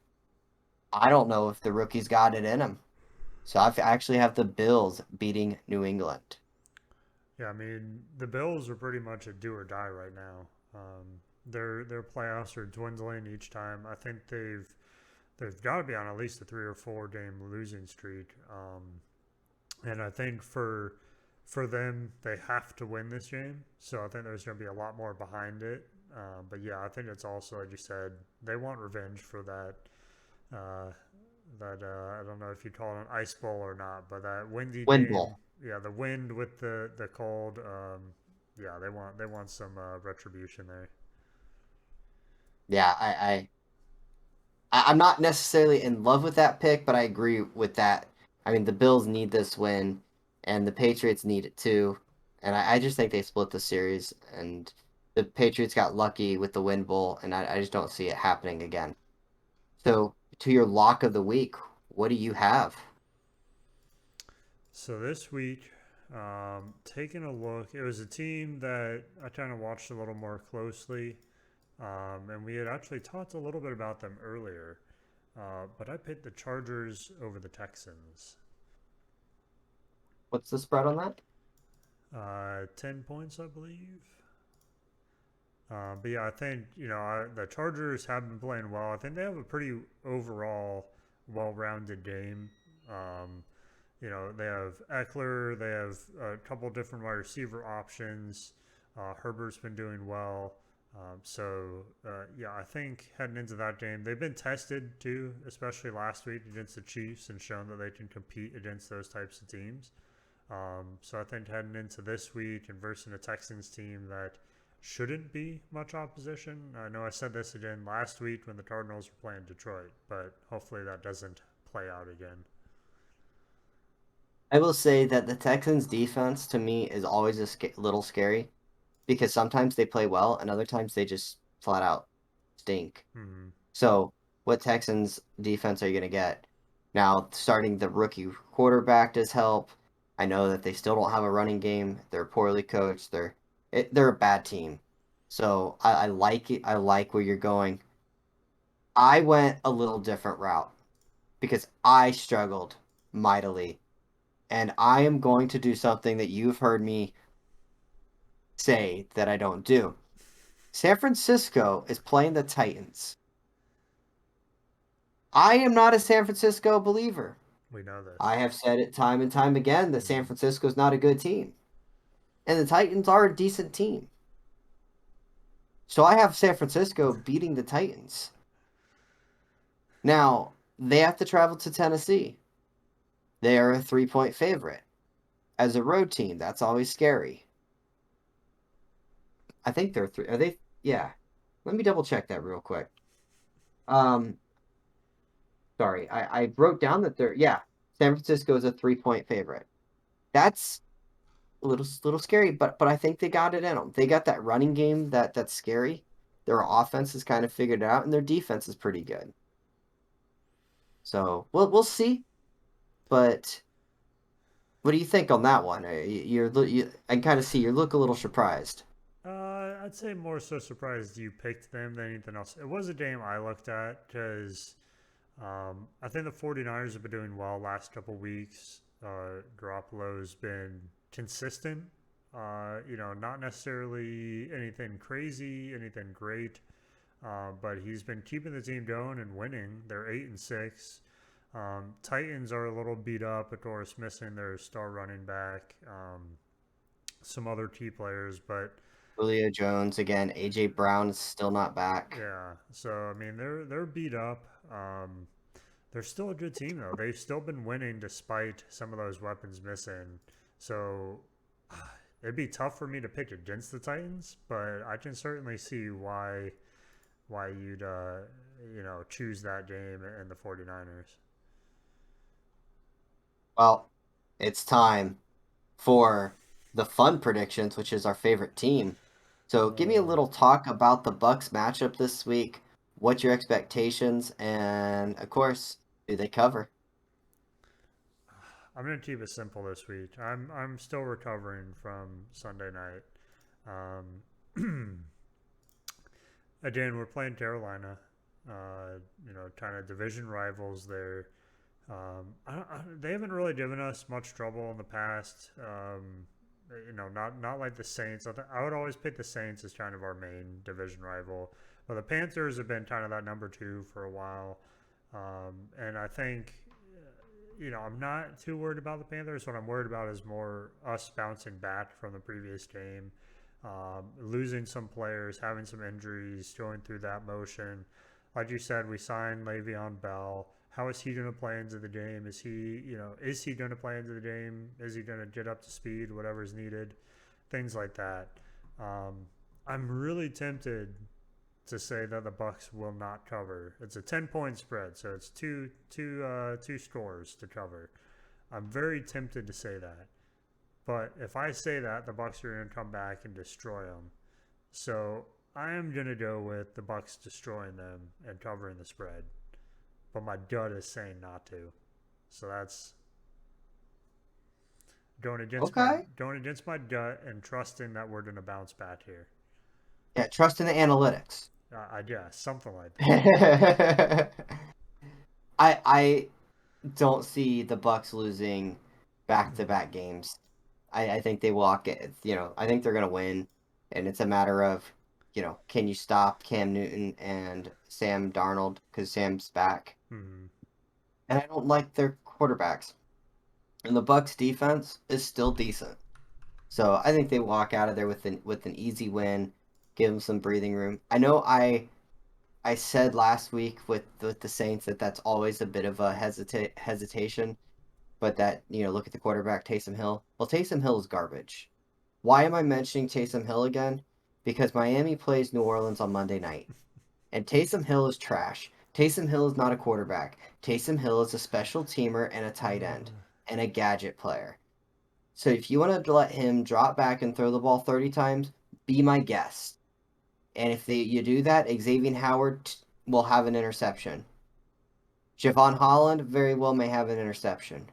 I don't know if the rookie's got it in him. So I actually have the Bills beating New England. Yeah, I mean the Bills are pretty much a do or die right now. Their playoffs are dwindling each time. I think they've got to be on at least a 3 or 4 game losing streak. And I think for them, they have to win this game. So I think there's going to be a lot more behind it. But yeah, I think it's also like you said, they want revenge for that. Uh, I don't know if you call it an ice bowl or not, but that windy Wind game. bowl. Yeah, the wind with the cold. Yeah, they want some retribution there. Yeah, I'm not necessarily in love with that pick, but I agree with that. I mean, the Bills need this win, and the Patriots need it too. And I just think they split the series, and the Patriots got lucky with the win bowl, and I just don't see it happening again. So, to your lock of the week, what do you have? So this week, taking a look, it was a team that I kind of watched a little more closely, and we had actually talked a little bit about them earlier. But I picked the Chargers over the Texans. What's the spread on that? 10 points, I believe. But yeah, I think the Chargers have been playing well. I think they have a pretty overall well-rounded game. Um, they have Eckler, they have a couple different wide receiver options. Herbert's been doing well. Yeah, I think heading into that game, they've been tested too, especially last week against the Chiefs, and shown that they can compete against those types of teams. So I think heading into this week and versus a Texans team that shouldn't be much opposition. I know I said this again last week when the Cardinals were playing Detroit, but hopefully that doesn't play out again. I will say that the Texans defense to me is always a little scary because sometimes they play well and other times they just flat out stink. Hmm. So, what Texans defense are you going to get? Now, starting the rookie quarterback does help. I know that they still don't have a running game. They're poorly coached. They're a bad team. So I like it. I like where you're going. I went a little different route because I struggled mightily. And I am going to do something that you've heard me say that I don't do. San Francisco is playing the Titans. I am not a San Francisco believer. We know this. I have said it time and time again that San Mhm. Francisco is not a good team. And the Titans are a decent team. So I have San Francisco beating the Titans. Now, they have to travel to Tennessee. They are a 3-point favorite. As a road team, that's always scary. I think they're three. Are they? Yeah. Let me double check that real quick. Um, sorry, I wrote down that they're yeah. San Francisco is a 3-point favorite. That's a little scary, but I think they got it in them. They got that running game that's scary. Their offense is kind of figured out, and their defense is pretty good. So we'll see. But what do you think on that one? I kind of see you look a little surprised. I'd say more so surprised you picked them than anything else. It was a game I looked at because I think the 49ers have been doing well last couple weeks. Garoppolo's been consistent. Not necessarily anything crazy, anything great, but he's been keeping the team going and winning. They're 8-6. Titans are a little beat up. Of course, missing their star running back, some other key players, but Julio Jones again. AJ Brown is still not back. yeah. So I mean, they're beat up. They're still a good team though. They've still been winning despite some of those weapons missing. So it'd be tough for me to pick against the Titans, but I can certainly see why you'd choose that game and the 49ers. Well, it's time for the fun predictions, which is our favorite team. So give me a Uh, little talk about the Bucks matchup this week. What's your expectations? And of course, do they cover? I'm gonna keep it simple this week. I'm still recovering from Sunday night. Um, Again, we're playing Carolina. Kind of division rivals there. They haven't really given us much trouble in the past. Not like the Saints. I would always pick the Saints as kind of our main division rival, but the Panthers have been kind of that number two for a while. And I think, I'm not too worried about the Panthers. What I'm worried about is more us bouncing back from the previous game, losing some players, having some injuries, going through that motion. Like you said, we signed Le'Veon Bell. How is he going to play into the game? Is he going to play into the game? Is he going to get up to speed? Whatever is needed, things like that. Um, I'm really tempted to say that the Bucks will not cover. It's a 10-point spread, so it's two scores to cover. I'm very tempted to say that, but if I say that, the Bucks are going to come back and destroy them. So I am going to go with the Bucks destroying them and covering the spread, but my gut is saying not to. So that's Okay. going against my gut and trusting that we're going to bounce back here. Yeah, trust in the analytics. I guess something like that. I don't see the Bucks losing back-to-back games. I think they walk it. I think they're gonna win, and it's a matter of, can you stop Cam Newton and Sam Darnold because Sam's back, Hmm. and I don't like their quarterbacks. And the Bucks defense is still decent, so I think they walk out of there with an easy win, give them some breathing room. I know I said last week with the Saints that that's always a bit of a hesitation, but that look at the quarterback Taysom Hill. Well, Taysom Hill is garbage. Why am I mentioning Taysom Hill again? Because Miami plays New Orleans on Monday night, and Taysom Hill is trash. Taysom Hill is not a quarterback. Taysom Hill is a special teamer and a tight end and a gadget player. So if you want to let him drop back and throw the ball 30 times, be my guest. And if you do that, Xavier Howard will have an interception. Javon Holland very well may have an interception.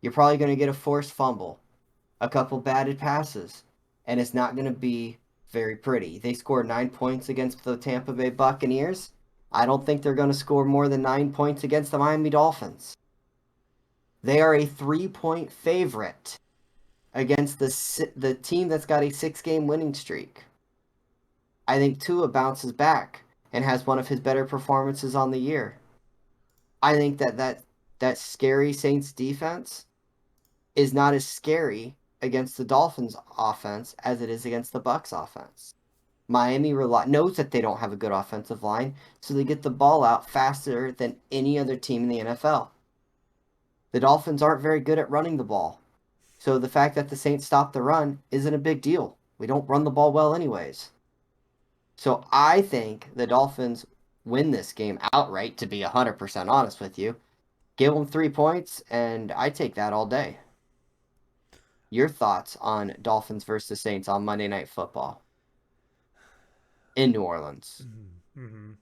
You're probably going to get a forced fumble, a couple batted passes, and it's not going to be very pretty. They scored 9 points against the Tampa Bay Buccaneers. I don't think they're going to score more than 9 points against the Miami Dolphins. They are a 3-point favorite against the team that's got a 6-game winning streak. I think Tua bounces back and has one of his better performances on the year. I think that scary Saints defense is not as scary against the Dolphins offense as it is against the Bucks offense. Miami knows that they don't have a good offensive line, so they get the ball out faster than any other team in the NFL. The Dolphins aren't very good at running the ball. So the fact that the Saints stopped the run isn't a big deal. We don't run the ball well anyways. So I think the Dolphins win this game outright, to be 100% honest with you. Give them 3 points, and I take that all day. Your thoughts on Dolphins versus Saints on Monday Night Football in New Orleans? Mm-hmm.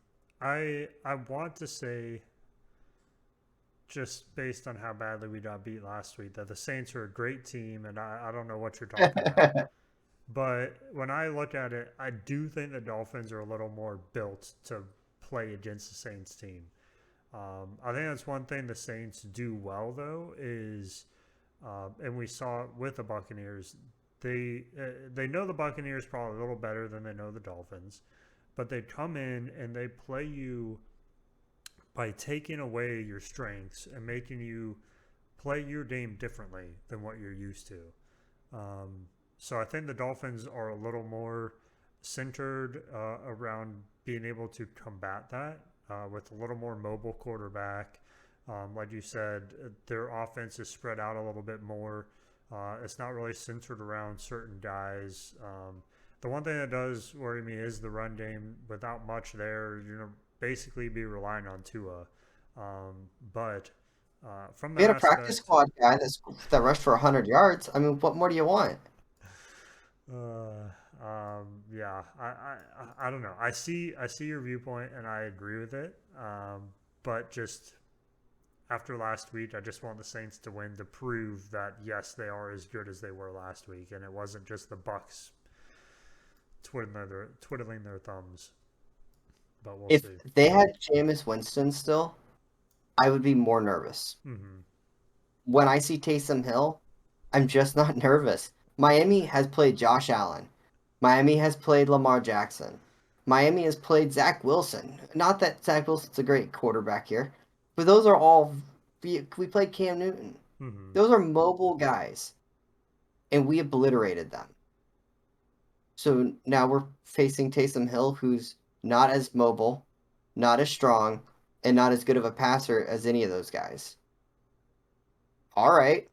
I want to say, just based on how badly we got beat last week, that the Saints are a great team, and I don't know what you're talking about. But when I look at it, I do think the Dolphins are a little more built to play against the Saints team. I think that's one thing the Saints do well, though, is, and we saw it with the Buccaneers, they know the Buccaneers probably a little better than they know the Dolphins, but they come in and they play you by taking away your strengths and making you play your game differently than what you're used to. So I think the Dolphins are a little more centered around being able to combat that with a little more mobile quarterback. Like you said, their offense is spread out a little bit more. It's not really centered around certain guys. The one thing that does worry me is the run game. Without much there, basically be relying on Tua. But from We that had a practice aspect, squad guy that rushed for 100 yards. I mean, what more do you want? yeah, I don't know. I see your viewpoint and I agree with it. But just after last week, I just want the Saints to win to prove that yes, they are as good as they were last week, and it wasn't just the Bucks twiddling their thumbs. But we'll If see. they had Jameis Winston still, I would be more nervous. Mm-hmm. When I see Taysom Hill, I'm just not nervous. Miami has played Josh Allen. Miami has played Lamar Jackson. Miami has played Zach Wilson. Not that Zach Wilson's a great quarterback here, but those are all. We played Cam Newton. Mm-hmm. Those are mobile guys, and we obliterated them. So now we're facing Taysom Hill, who's not as mobile, not as strong, and not as good of a passer as any of those guys. All right,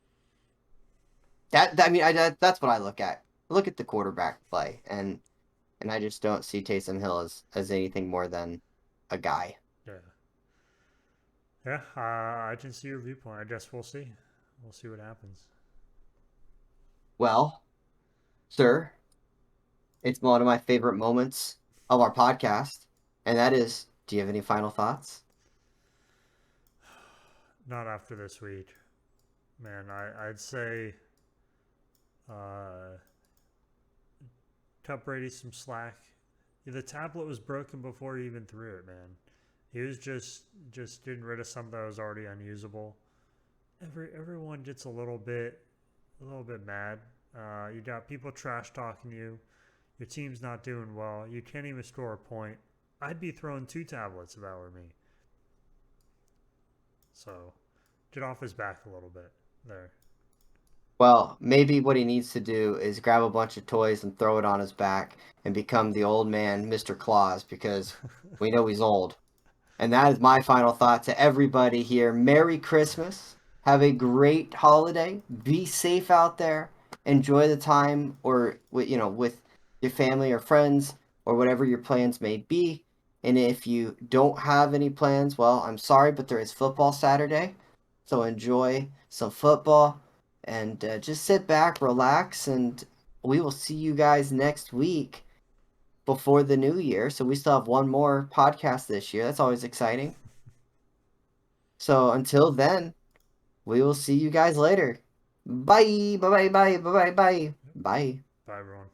that's what I look at. I look at the quarterback play, and I just don't see Taysom Hill as anything more than a guy. Yeah. Yeah, I can see your viewpoint. I guess we'll see. We'll see what happens. Well, sir, it's one of my favorite moments of our podcast, and that is, do you have any final thoughts? Not after this week, man. I'd say uh, cut Brady some slack. The tablet was broken before he even threw it, man. He was just getting rid of something that was already unusable. Everyone gets a little bit mad. You got people trash talking you. Your team's not doing well. You can't even score a point. I'd be throwing 2 tablets if that were me. So get off his back a little bit there. Well, maybe what he needs to do is grab a bunch of toys and throw it on his back and become the old man, Mr. Claus, because we know he's old. And that is my final thought to everybody here. Merry Christmas. Have a great holiday. Be safe out there. Enjoy the time or with your family or friends or whatever your plans may be. And if you don't have any plans, well, I'm sorry, but there is football Saturday. So enjoy some football and just sit back, relax, and we will see you guys next week before the new year. So we still have one more podcast this year. That's always exciting. So until then, We will see you guys later. Bye. Bye. Bye. Bye. Bye. Bye. Bye. Bye, everyone.